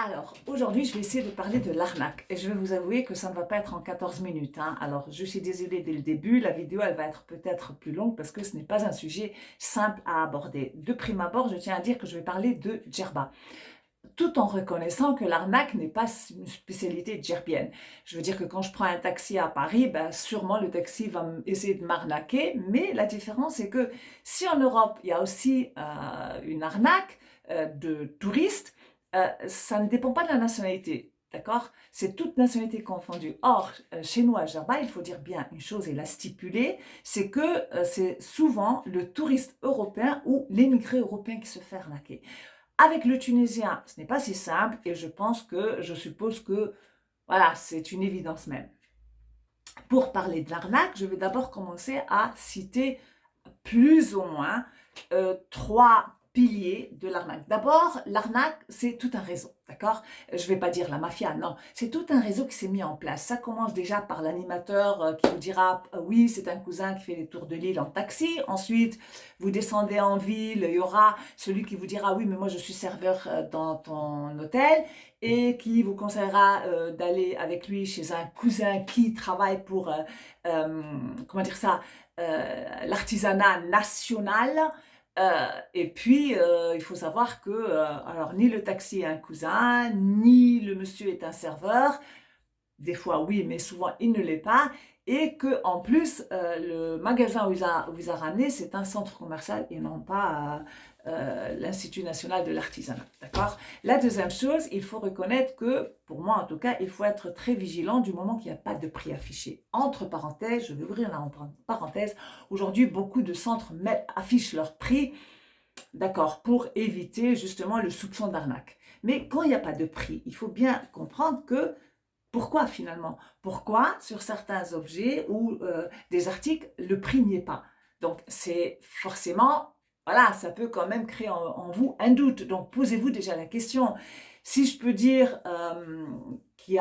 Alors, aujourd'hui, je vais essayer de parler de l'arnaque et je vais vous avouer que ça ne va pas être en 14 minutes, hein. Alors, je suis désolée dès le début, la vidéo, elle va être peut-être plus longue parce que ce n'est pas un sujet simple à aborder. De prime abord, je tiens à dire que je vais parler de djerba, tout en reconnaissant que l'arnaque n'est pas une spécialité djerbienne. Je veux dire que quand je prends un taxi à Paris, ben, sûrement le taxi va essayer de m'arnaquer, mais la différence c'est que si en Europe, il y a aussi une arnaque de touristes, ça ne dépend pas de la nationalité. D'accord? C'est toute nationalité confondue. Or, chez nous à Djerba, il faut dire bien une chose et la stipuler, c'est que c'est souvent le touriste européen ou l'émigré européen qui se fait arnaquer. Avec le tunisien, ce n'est pas si simple et je suppose que, voilà, c'est une évidence même. Pour parler de l'arnaque, je vais d'abord commencer à citer plus ou moins trois piliers de l'arnaque. D'abord, l'arnaque, c'est tout un réseau, d'accord? Je ne vais pas dire la mafia, non. C'est tout un réseau qui s'est mis en place. Ça commence déjà par l'animateur qui vous dira oui, c'est un cousin qui fait les tours de l'île en taxi. Ensuite, vous descendez en ville, il y aura celui qui vous dira oui, mais moi je suis serveur dans ton hôtel et qui vous conseillera d'aller avec lui chez un cousin qui travaille pour, comment dire ça, l'artisanat national. Et puis, il faut savoir que alors, ni le taxi est un cousin, ni le monsieur est un serveur. Des fois, oui, mais souvent, il ne l'est pas. Et que en plus, le magasin où il a ramené, c'est un centre commercial et non pas l'Institut national de l'artisanat. D'accord? La deuxième chose, il faut reconnaître que, pour moi en tout cas, il faut être très vigilant du moment qu'il n'y a pas de prix affiché. Entre parenthèses, je vais ouvrir la parenthèse, aujourd'hui, beaucoup de centres affichent leur prix, d'accord, pour éviter justement le soupçon d'arnaque. Mais quand il n'y a pas de prix, il faut bien comprendre que pourquoi finalement? Pourquoi sur certains objets ou des articles, le prix n'y est pas? Donc c'est forcément, voilà, ça peut quand même créer en vous un doute. Donc posez-vous déjà la question. Si je peux dire il y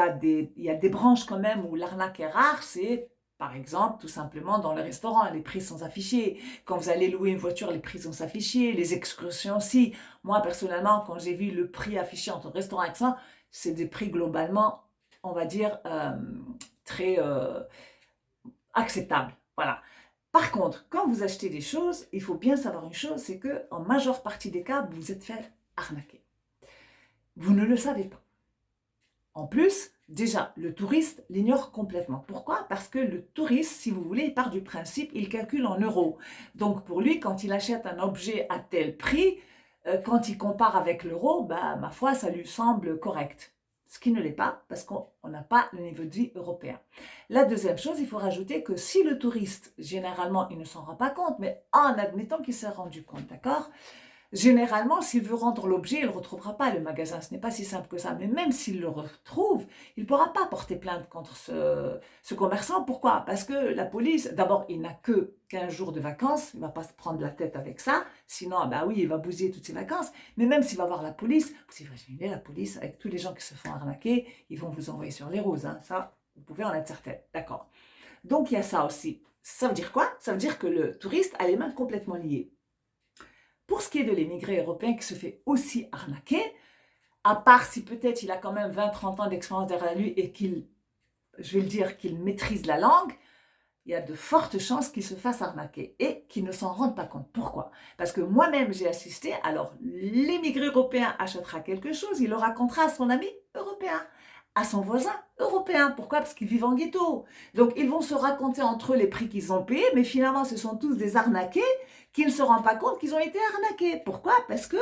a des branches quand même où l'arnaque est rare, c'est par exemple tout simplement dans le restaurant, les prix sont affichés. Quand vous allez louer une voiture, les prix sont affichés. Les excursions aussi. Moi personnellement, quand j'ai vu le prix affiché entre restaurant et ça, c'est des prix globalement, on va dire, très acceptable. Voilà. Par contre, quand vous achetez des choses, il faut bien savoir une chose, c'est que en majeure partie des cas, vous vous êtes fait arnaquer. Vous ne le savez pas. En plus, déjà, le touriste l'ignore complètement. Pourquoi? Parce que le touriste, si vous voulez, il part du principe, il calcule en euros. Donc pour lui, quand il achète un objet à tel prix, quand il compare avec l'euro, bah, ma foi, ça lui semble correct. Ce qui ne l'est pas, parce qu'on n'a pas le niveau de vie européen. La deuxième chose, il faut rajouter que si le touriste, généralement, il ne s'en rend pas compte, mais en admettant qu'il s'est rendu compte, d'accord? Généralement, s'il veut rendre l'objet, il ne le retrouvera pas le magasin. Ce n'est pas si simple que ça. Mais même s'il le retrouve, il ne pourra pas porter plainte contre ce commerçant. Pourquoi? Parce que la police, d'abord, il n'a que 15 jours de vacances. Il ne va pas se prendre la tête avec ça. Sinon, bah oui, il va bousiller toutes ses vacances. Mais même s'il va voir la police, vous imaginez la police, avec tous les gens qui se font arnaquer, ils vont vous envoyer sur les roses, hein. Ça, vous pouvez en être certain. D'accord. Donc, il y a ça aussi. Ça veut dire quoi? Ça veut dire que le touriste a les mains complètement liées. Pour ce qui est de l'émigré européen qui se fait aussi arnaquer, à part si peut-être il a quand même 20-30 ans d'expérience derrière lui et qu'il, je vais le dire, qu'il maîtrise la langue, il y a de fortes chances qu'il se fasse arnaquer et qu'il ne s'en rende pas compte. Pourquoi? Parce que moi-même j'ai assisté, alors l'émigré européen achètera quelque chose, il le racontera à son ami européen, à son voisin européen. Pourquoi? Parce qu'ils vivent en ghetto. Donc ils vont se raconter entre eux les prix qu'ils ont payés, mais finalement ce sont tous des arnaqués qui ne se rendent pas compte qu'ils ont été arnaqués. Pourquoi? Parce que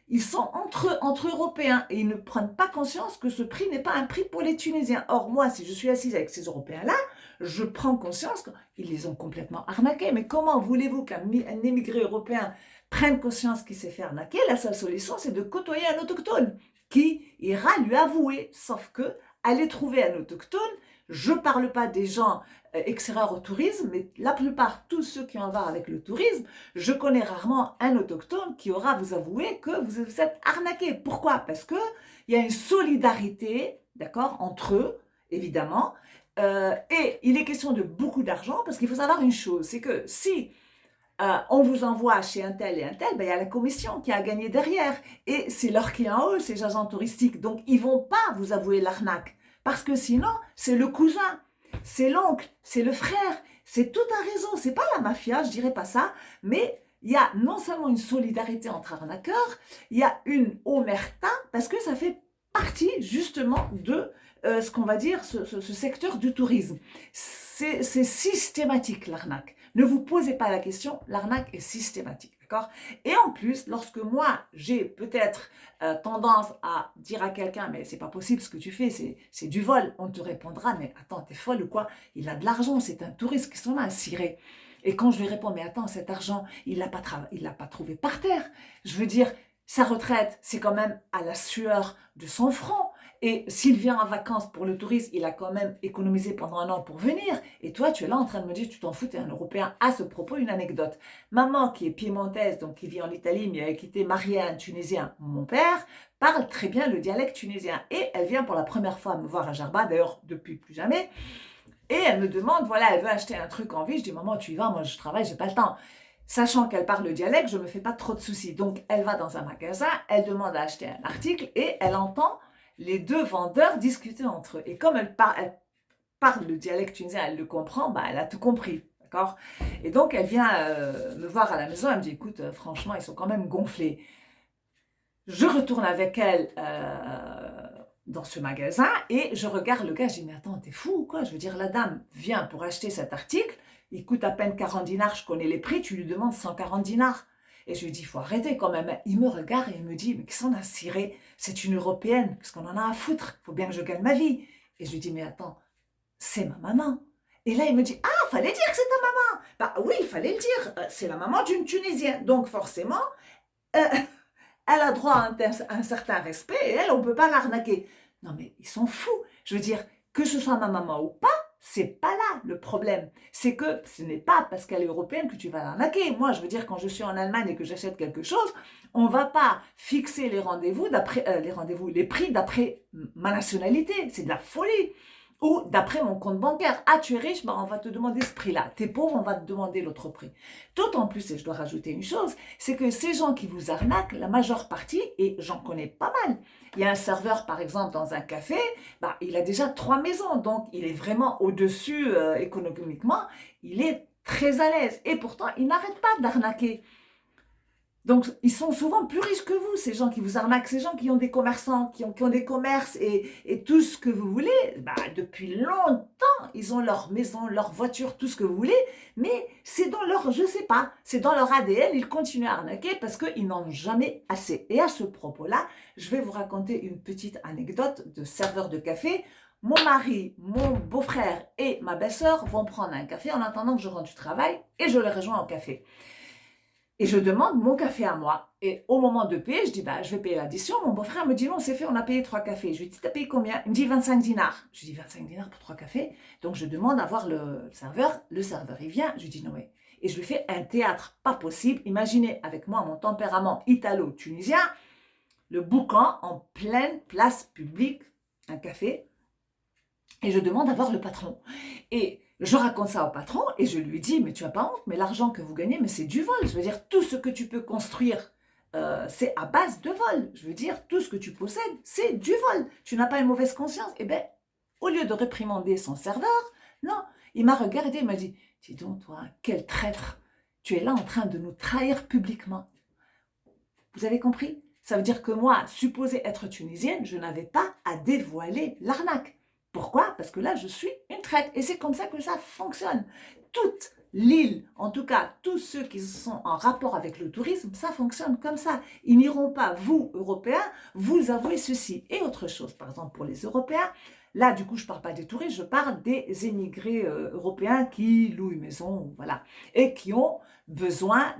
ils sont entre Européens et ils ne prennent pas conscience que ce prix n'est pas un prix pour les Tunisiens. Or, moi, si je suis assise avec ces Européens-là, je prends conscience qu'ils les ont complètement arnaqués. Mais comment voulez-vous qu'un émigré européen prenne conscience qu'il s'est fait arnaquer? La seule solution, c'est de côtoyer un autochtone qui ira lui avouer. Sauf que, aller trouver un autochtone, je ne parle pas des gens extérieurs au tourisme, mais la plupart, tous ceux qui en va avec le tourisme, je connais rarement un autochtone qui aura à vous avouer que vous êtes arnaqué. Pourquoi? Parce qu'il y a une solidarité, d'accord, entre eux, évidemment, et il est question de beaucoup d'argent, parce qu'il faut savoir une chose, c'est que si on vous envoie chez un tel et un tel, ben, il y a la commission qui a gagné derrière. Et c'est leur client eux, ces agents touristiques. Donc, ils ne vont pas vous avouer l'arnaque. Parce que sinon, c'est le cousin, c'est l'oncle, c'est le frère, c'est tout un réseau. C'est pas la mafia, je dirais pas ça, mais il y a non seulement une solidarité entre arnaqueurs, il y a une omerta, parce que ça fait partie justement de ce qu'on va dire, ce secteur du tourisme. C'est systématique l'arnaque. Ne vous posez pas la question, l'arnaque est systématique, d'accord? Et en plus, lorsque moi, j'ai peut-être tendance à dire à quelqu'un, mais c'est pas possible ce que tu fais, c'est du vol, on te répondra, mais attends, t'es folle ou quoi? Il a de l'argent, c'est un touriste qui s'en a à cirer. Et quand je lui réponds, mais attends, cet argent, il l'a pas trouvé par terre. Je veux dire, sa retraite, c'est quand même à la sueur de son front. Et s'il vient en vacances pour le tourisme, il a quand même économisé pendant un an pour venir. Et toi, tu es là en train de me dire, tu t'en fous, tu es un Européen. À ce propos, une anecdote. Maman, qui est piémontaise, donc qui vit en Italie, mais qui était mariée à un Tunisien, mon père, parle très bien le dialecte tunisien. Et elle vient pour la première fois me voir à Jarba, d'ailleurs depuis plus jamais. Et elle me demande, voilà, elle veut acheter un truc en vie. Je dis, maman, tu y vas, moi je travaille, j'ai pas le temps. Sachant qu'elle parle le dialecte, je ne me fais pas trop de soucis. Donc, elle va dans un magasin, elle demande à acheter un article et elle entend les deux vendeurs discuter entre eux. Et comme elle parle le dialecte tunisien, elle le comprend, bah, elle a tout compris. D'accord? Et donc, elle vient me voir à la maison, elle me dit, écoute, franchement, ils sont quand même gonflés. Je retourne avec elle dans ce magasin et je regarde le gars, je dis, mais attends, t'es fou ou quoi? Je veux dire, la dame vient pour acheter cet article, il coûte à peine 40 dinars, je connais les prix, tu lui demandes 140 dinars. Et je lui dis, il faut arrêter quand même. Il me regarde et il me dit, mais qui s'en a ciré? C'est une Européenne, parce qu'on en a à foutre, il faut bien que je gagne ma vie. Et je lui dis, mais attends, c'est ma maman. Et là, il me dit, ah, fallait dire que c'est ta maman. Bah oui, il fallait le dire, c'est la maman d'une Tunisienne. Donc forcément, euh, elle a droit à un certain respect et elle, on ne peut pas l'arnaquer. Non mais ils sont fous. Je veux dire, que ce soit ma maman ou pas, c'est pas là le problème. C'est que ce n'est pas parce qu'elle est européenne que tu vas l'arnaquer. Moi, je veux dire, quand je suis en Allemagne et que j'achète quelque chose, on ne va pas fixer les rendez-vous d'après les prix d'après ma nationalité. C'est de la folie. Ou d'après mon compte bancaire. Ah, tu es riche, ben on va te demander ce prix-là. T'es pauvre, on va te demander l'autre prix. D'autant plus, et je dois rajouter une chose, c'est que ces gens qui vous arnaquent, la majeure partie, et j'en connais pas mal. Il y a un serveur, par exemple, dans un café, bah, il a déjà 3 maisons, donc il est vraiment au-dessus économiquement, il est très à l'aise. Et pourtant, il n'arrête pas d'arnaquer. Donc, ils sont souvent plus riches que vous, ces gens qui vous arnaquent, ces gens qui ont des commerçants, qui ont des commerces et tout ce que vous voulez. Bah, depuis longtemps, ils ont leur maison, leur voiture, tout ce que vous voulez, mais c'est dans leur, je sais pas, c'est dans leur ADN, ils continuent à arnaquer parce qu'ils n'en ont jamais assez. Et à ce propos-là, je vais vous raconter une petite anecdote de serveur de café. Mon mari, mon beau-frère et ma belle-sœur vont prendre un café en attendant que je rentre du travail et je les rejoins au café. Et je demande mon café à moi. Et au moment de payer, je dis, bah, je vais payer l'addition. Mon beau-frère me dit, non, c'est fait, on a payé 3 cafés. Je lui dis, t'as payé combien? Il me dit 25 dinars. Je lui dis, 25 dinars pour 3 cafés. Donc, je demande à voir le serveur. Le serveur, il vient. Je lui dis, non, mais. Et je lui fais un théâtre pas possible. Imaginez, avec moi, mon tempérament italo-tunisien, le boucan en pleine place publique, un café. Et je demande à voir le patron. Et je raconte ça au patron et je lui dis, mais tu n'as pas honte, mais l'argent que vous gagnez, mais c'est du vol. Je veux dire, tout ce que tu peux construire, c'est à base de vol. Je veux dire, tout ce que tu possèdes, c'est du vol. Tu n'as pas une mauvaise conscience. Eh bien, au lieu de réprimander son serveur, non, il m'a regardé, il m'a dit, dis donc toi, quel traître, tu es là en train de nous trahir publiquement. Vous avez compris? Ça veut dire que moi, supposée être tunisienne, je n'avais pas à dévoiler l'arnaque. Pourquoi? Parce que là, je suis une traite. Et c'est comme ça que ça fonctionne. Toute l'île, en tout cas, tous ceux qui sont en rapport avec le tourisme, ça fonctionne comme ça. Ils n'iront pas, vous, Européens, vous avouer ceci. Et autre chose, par exemple, pour les Européens, là, du coup, je ne parle pas des touristes, je parle des émigrés européens qui louent une maison, voilà, et qui ont besoin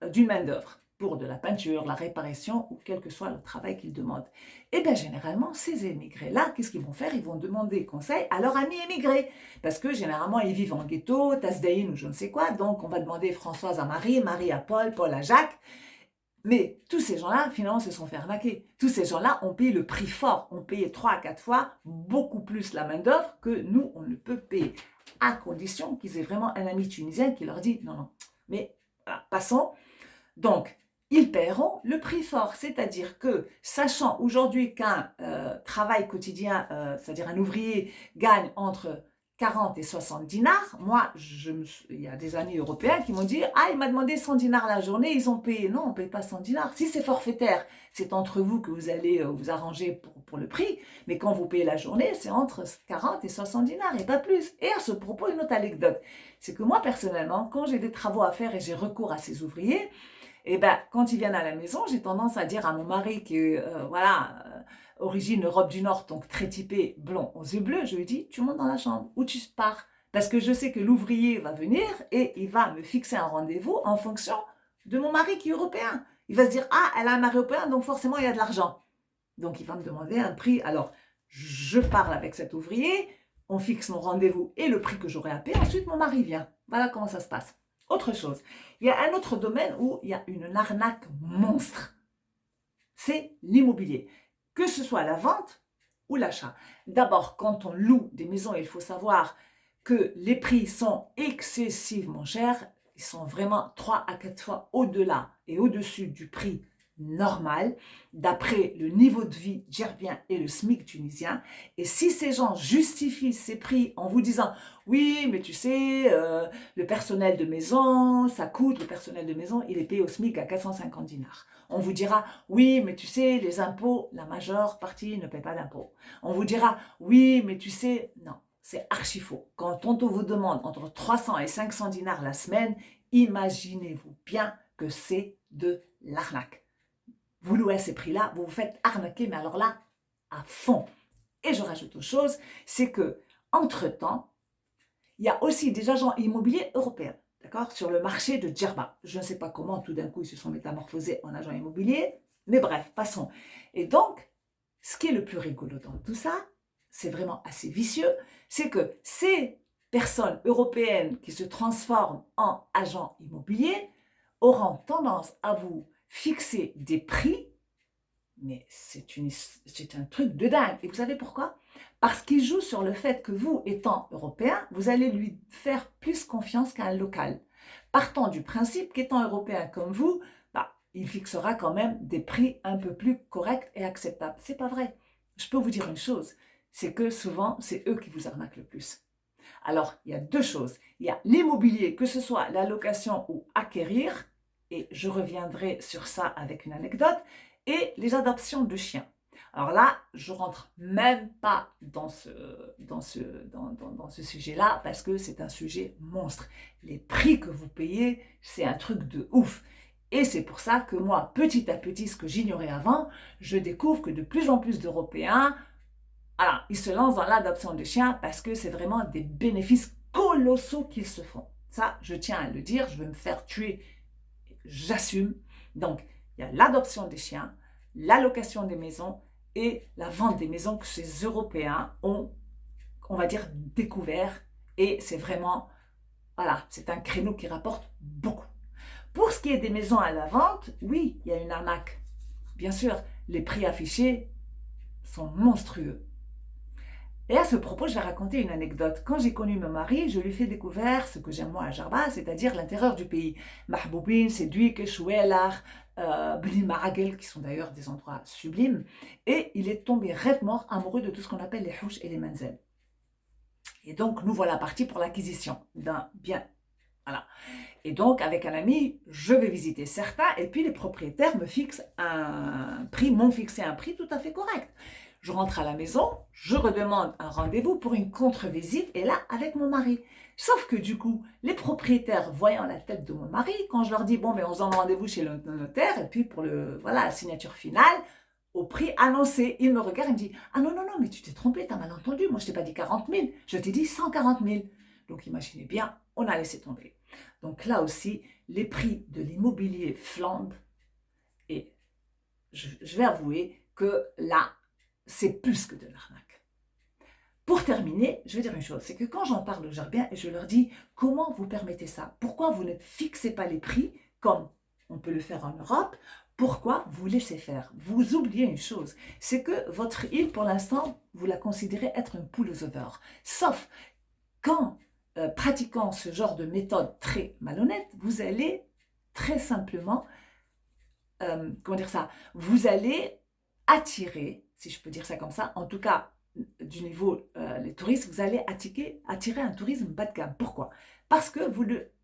d'une main-d'œuvre pour de la peinture, la réparation ou quel que soit le travail qu'ils demandent. Et bien généralement, ces émigrés-là, qu'est-ce qu'ils vont faire? Ils vont demander conseil à leurs amis émigrés. Parce que généralement, ils vivent en ghetto, Tasdaïn ou je ne sais quoi. Donc, on va demander Françoise à Marie, Marie à Paul, Paul à Jacques. Mais tous ces gens-là, finalement, se sont fait arnaquer. Tous ces gens-là ont payé le prix fort. Ont payé 3 à 4 fois beaucoup plus la main-d'œuvre que nous, on ne peut payer. À condition qu'ils aient vraiment un ami tunisien qui leur dit non, non, mais Voilà, passons. Donc, ils paieront le prix fort, c'est-à-dire que, sachant aujourd'hui qu'un travail quotidien, c'est-à-dire un ouvrier, gagne entre 40 et 60 dinars, moi, il y a des amis européens qui m'ont dit « Ah, il m'a demandé 100 dinars la journée, ils ont payé. » Non, on ne paye pas 100 dinars. Si c'est forfaitaire, c'est entre vous que vous allez vous arranger pour le prix, mais quand vous payez la journée, c'est entre 40 et 60 dinars et pas plus. Et à ce propos, une autre anecdote, c'est que moi, personnellement, quand j'ai des travaux à faire et j'ai recours à ces ouvriers, et ben, quand ils viennent à la maison, j'ai tendance à dire à mon mari qui est, origine Europe du Nord, donc très typé, blond, aux yeux bleus, je lui dis, tu montes dans la chambre ou tu pars. Parce que je sais que l'ouvrier va venir et il va me fixer un rendez-vous en fonction de mon mari qui est européen. Il va se dire, ah, elle a un mari européen, donc forcément, il y a de l'argent. Donc, il va me demander un prix. Alors, je parle avec cet ouvrier, on fixe mon rendez-vous et le prix que j'aurai à payer. Ensuite, mon mari vient. Voilà comment ça se passe. Autre chose, il y a un autre domaine où il y a une arnaque monstre. C'est l'immobilier, que ce soit la vente ou l'achat. D'abord, quand on loue des maisons, il faut savoir que les prix sont excessivement chers. Ils sont vraiment 3 à 4 fois au-delà et au-dessus du prix normal, d'après le niveau de vie djerbien et le SMIC tunisien. Et si ces gens justifient ces prix en vous disant « Oui, mais tu sais, le personnel de maison, ça coûte, le personnel de maison, il est payé au SMIC à 450 dinars. » On vous dira « Oui, mais tu sais, les impôts, la majeure partie ne paie pas d'impôts. » On vous dira « Oui, mais tu sais, non. » C'est archi faux. Quand on vous demande entre 300 et 500 dinars la semaine, imaginez-vous bien que c'est de l'arnaque. Vous louez à ces prix-là, vous vous faites arnaquer, mais alors là, à fond. Et je rajoute autre chose, c'est que, entre-temps, il y a aussi des agents immobiliers européens, d'accord, sur le marché de Djerba. Je ne sais pas comment, tout d'un coup, ils se sont métamorphosés en agents immobiliers, mais bref, passons. Et donc, ce qui est le plus rigolo dans tout ça, c'est vraiment assez vicieux, c'est que ces personnes européennes qui se transforment en agents immobiliers auront tendance à vous fixer des prix, mais c'est un truc de dingue. Et vous savez pourquoi? Parce qu'il joue sur le fait que vous, étant européen, vous allez lui faire plus confiance qu'à un local. Partant du principe qu'étant européen comme vous, il fixera quand même des prix un peu plus corrects et acceptables. C'est pas vrai. Je peux vous dire une chose, c'est que souvent, c'est eux qui vous arnaquent le plus. Alors, il y a deux choses. Il y a l'immobilier, que ce soit la location ou acquérir, et je reviendrai sur ça avec une anecdote, et les adoptions de chiens. Alors là, je rentre même pas dans ce sujet-là parce que c'est un sujet monstre. Les prix que vous payez, c'est un truc de ouf. Et c'est pour ça que moi, petit à petit, ce que j'ignorais avant, je découvre que de plus en plus d'Européens, alors, ils se lancent dans l'adoption de chiens parce que c'est vraiment des bénéfices colossaux qu'ils se font. Ça, je tiens à le dire, je vais me faire tuer, j'assume. Donc, il y a l'adoption des chiens, l'allocation des maisons et la vente des maisons que ces Européens ont, on va dire, découvert. Et c'est vraiment, voilà, c'est un créneau qui rapporte beaucoup. Pour ce qui est des maisons à la vente, oui, il y a une arnaque. Bien sûr, les prix affichés sont monstrueux. Et à ce propos, je vais raconter une anecdote. Quand j'ai connu mon mari, je lui ai fait découvrir ce que j'aime moi à Jarba, c'est-à-dire l'intérieur du pays. Mahboubine, Sedouik, Chouelar, Bni Maragel, qui sont d'ailleurs des endroits sublimes. Et il est tombé raide mort amoureux de tout ce qu'on appelle les houches et les menzel. Et donc, nous voilà partis pour l'acquisition d'un bien. Voilà. Et donc, avec un ami, je vais visiter certains, et puis les propriétaires me fixent un prix, m'ont fixé un prix tout à fait correct. Je rentre à la maison, je redemande un rendez-vous pour une contre-visite, et là, avec mon mari. Sauf que du coup, les propriétaires, voyant la tête de mon mari, quand je leur dis, bon, mais on se donne rendez-vous chez le notaire, et puis pour la signature finale, au prix annoncé, il me regarde et me dit, ah non, non, non, mais tu t'es trompé, t'as mal entendu, moi je t'ai pas dit 40 000, je t'ai dit 140 000. Donc imaginez bien, on a laissé tomber. Donc là aussi, les prix de l'immobilier flambent, et je vais avouer que là, c'est plus que de l'arnaque. Pour terminer, je vais dire une chose, c'est que quand j'en parle aux Gerbiens et je leur dis comment vous permettez ça, pourquoi vous ne fixez pas les prix comme on peut le faire en Europe, pourquoi vous laissez faire? Vous oubliez une chose, c'est que votre île, pour l'instant, vous la considérez être une poule aux œufs d'or. Sauf quand, pratiquant ce genre de méthode très malhonnête, vous allez très simplement, comment dire ça, vous allez attirer, si je peux dire ça comme ça, en tout cas du niveau les touristes, vous allez attirer un tourisme bas de gamme. Pourquoi? Parce que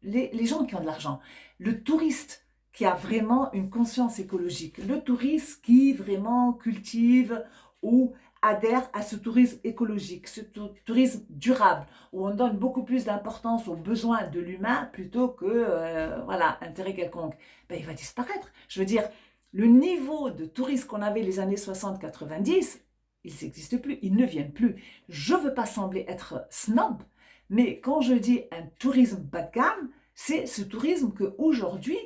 les gens qui ont de l'argent, le touriste qui a vraiment une conscience écologique, le touriste qui vraiment cultive ou adhère à ce tourisme écologique, ce tourisme durable, où on donne beaucoup plus d'importance aux besoins de l'humain plutôt que, voilà, intérêt quelconque, ben, il va disparaître. Je veux dire, le niveau de tourisme qu'on avait les années 60-90, ils n'existent plus, ils ne viennent plus. Je ne veux pas sembler être snob, mais quand je dis un tourisme bas de gamme, c'est ce tourisme qu'aujourd'hui,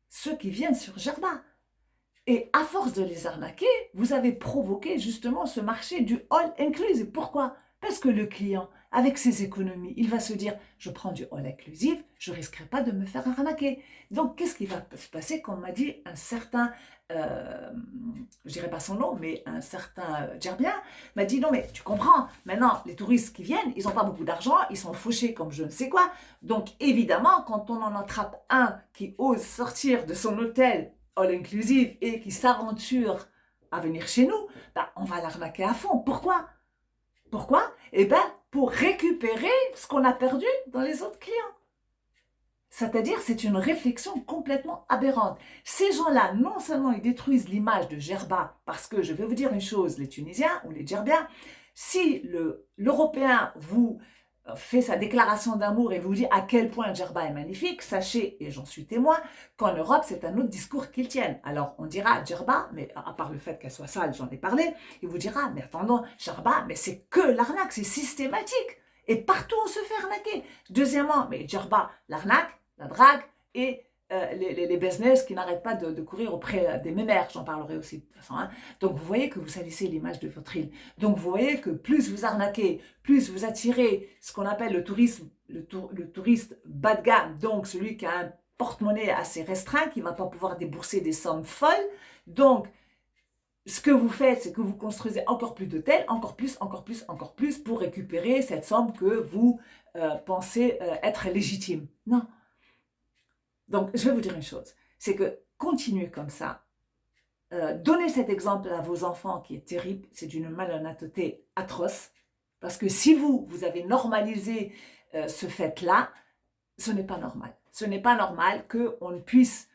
ceux qui viennent sur Gerba. Et à force de les arnaquer, vous avez provoqué justement ce marché du all inclusive. Pourquoi? Parce que le client, avec ses économies, il va se dire, je prends du all inclusive, je ne risquerai pas de me faire arnaquer. Donc, qu'est-ce qui va se passer? Comme m'a dit un certain, je ne dirais pas son nom, mais un certain Gerbien, m'a dit, non mais tu comprends, maintenant les touristes qui viennent, ils n'ont pas beaucoup d'argent, ils sont fauchés comme je ne sais quoi. Donc, évidemment, quand on en attrape un qui ose sortir de son hôtel all inclusive et qui s'aventure à venir chez nous, ben, on va l'arnaquer à fond. Pourquoi? Pourquoi? Eh bien, pour récupérer ce qu'on a perdu dans les autres clients. C'est-à-dire, c'est une réflexion complètement aberrante. Ces gens-là, non seulement ils détruisent l'image de Gerba, parce que je vais vous dire une chose, les Tunisiens ou les Gerbiens, si l'Européen vous fait sa déclaration d'amour et vous dit à quel point Gerba est magnifique, sachez, et j'en suis témoin, qu'en Europe, c'est un autre discours qu'ils tiennent. Alors, on dira Gerba, mais à part le fait qu'elle soit sale, j'en ai parlé, il vous dira, mais attendons, Gerba, mais c'est que l'arnaque, c'est systématique. Et partout, on se fait arnaquer. Deuxièmement, mais Gerba, l'arnaque, la drague et les business qui n'arrêtent pas de courir auprès des mémères, j'en parlerai aussi de toute façon. Hein. Donc vous voyez que vous salissez l'image de votre île. Donc vous voyez que plus vous arnaquez, plus vous attirez ce qu'on appelle le tourisme, le touriste bas de gamme, donc celui qui a un porte-monnaie assez restreint, qui ne va pas pouvoir débourser des sommes folles. Donc ce que vous faites, c'est que vous construisez encore plus d'hôtels, encore plus, encore plus, encore plus, pour récupérer cette somme que vous pensez être légitime. Non. Donc, je vais vous dire une chose, c'est que continuez comme ça. Donnez cet exemple à vos enfants qui est terrible, c'est d'une malhonnêteté atroce, parce que si vous avez normalisé ce fait-là, ce n'est pas normal. Ce n'est pas normal qu'on ne puisse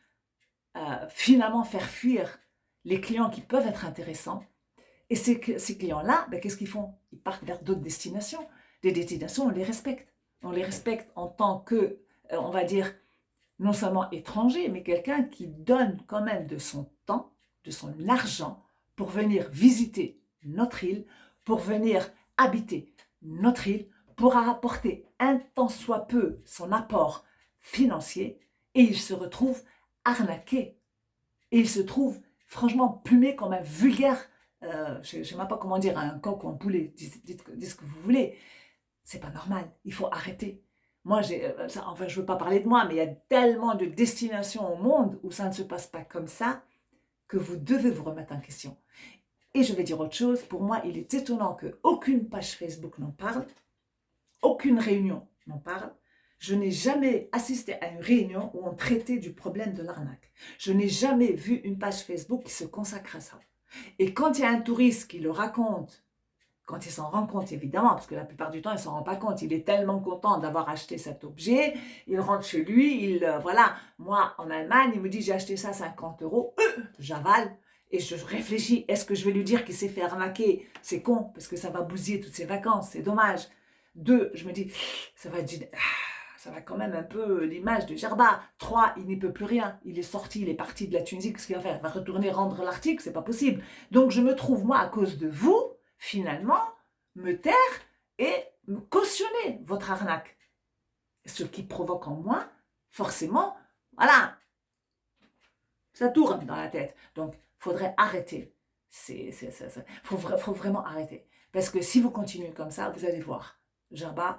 finalement faire fuir les clients qui peuvent être intéressants. Et ces clients-là, ben, qu'est-ce qu'ils font? Ils partent vers d'autres destinations. Des destinations, on les respecte. On les respecte en tant que, on va dire, non seulement étranger, mais quelqu'un qui donne quand même de son temps, de son argent, pour venir visiter notre île, pour venir habiter notre île, pour apporter un tant soit peu son apport financier, et il se retrouve arnaqué. Et il se trouve franchement plumé comme un vulgaire, je ne sais même pas comment dire, un coq ou un poulet, dites ce que vous voulez. C'est pas normal, il faut arrêter. Moi, enfin, je ne veux pas parler de moi, mais il y a tellement de destinations au monde où ça ne se passe pas comme ça que vous devez vous remettre en question. Et je vais dire autre chose, pour moi, il est étonnant qu'aucune page Facebook n'en parle, aucune réunion n'en parle. Je n'ai jamais assisté à une réunion où on traitait du problème de l'arnaque. Je n'ai jamais vu une page Facebook qui se consacre à ça. Et quand il y a un touriste qui le raconte, quand il s'en rend compte, évidemment, parce que la plupart du temps, il ne s'en rend pas compte. Il est tellement content d'avoir acheté cet objet. Il rentre chez lui, voilà. Moi, en Allemagne, il me dit, j'ai acheté ça 50 €. J'avale et je réfléchis. Est-ce que je vais lui dire qu'il s'est fait arnaquer? C'est con, parce que ça va bousiller toutes ses vacances. C'est dommage. 2, je me dis, ça va quand même un peu l'image de Gerba. 3, il n'y peut plus rien. Il est sorti, il est parti de la Tunisie. Qu'est-ce qu'il va faire? Il va retourner rendre l'article? C'est pas possible. Donc, je me trouve, moi, à cause de vous, finalement, me taire et cautionner votre arnaque. Ce qui provoque en moi, forcément, voilà, ça tourne dans la tête. Donc, il faudrait arrêter. Faut vraiment arrêter. Parce que si vous continuez comme ça, vous allez voir, Gerba,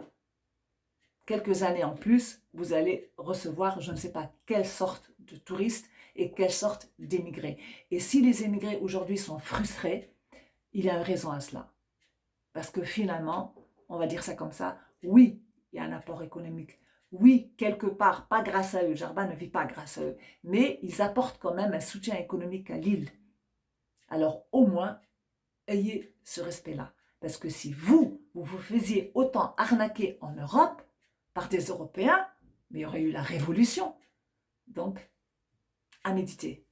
quelques années en plus, vous allez recevoir, je ne sais pas quelle sorte de touristes et quelle sorte d'émigrés. Et si les émigrés aujourd'hui sont frustrés, il y a une raison à cela. Parce que finalement, on va dire ça comme ça, oui, il y a un apport économique Oui, quelque part, pas grâce à eux, Jarba ne vit pas grâce à eux, mais ils apportent quand même un soutien économique à l'île. Alors au moins, ayez ce respect-là. Parce que si vous vous faisiez autant arnaquer en Europe par des Européens, mais il y aurait eu la révolution. Donc, à méditer.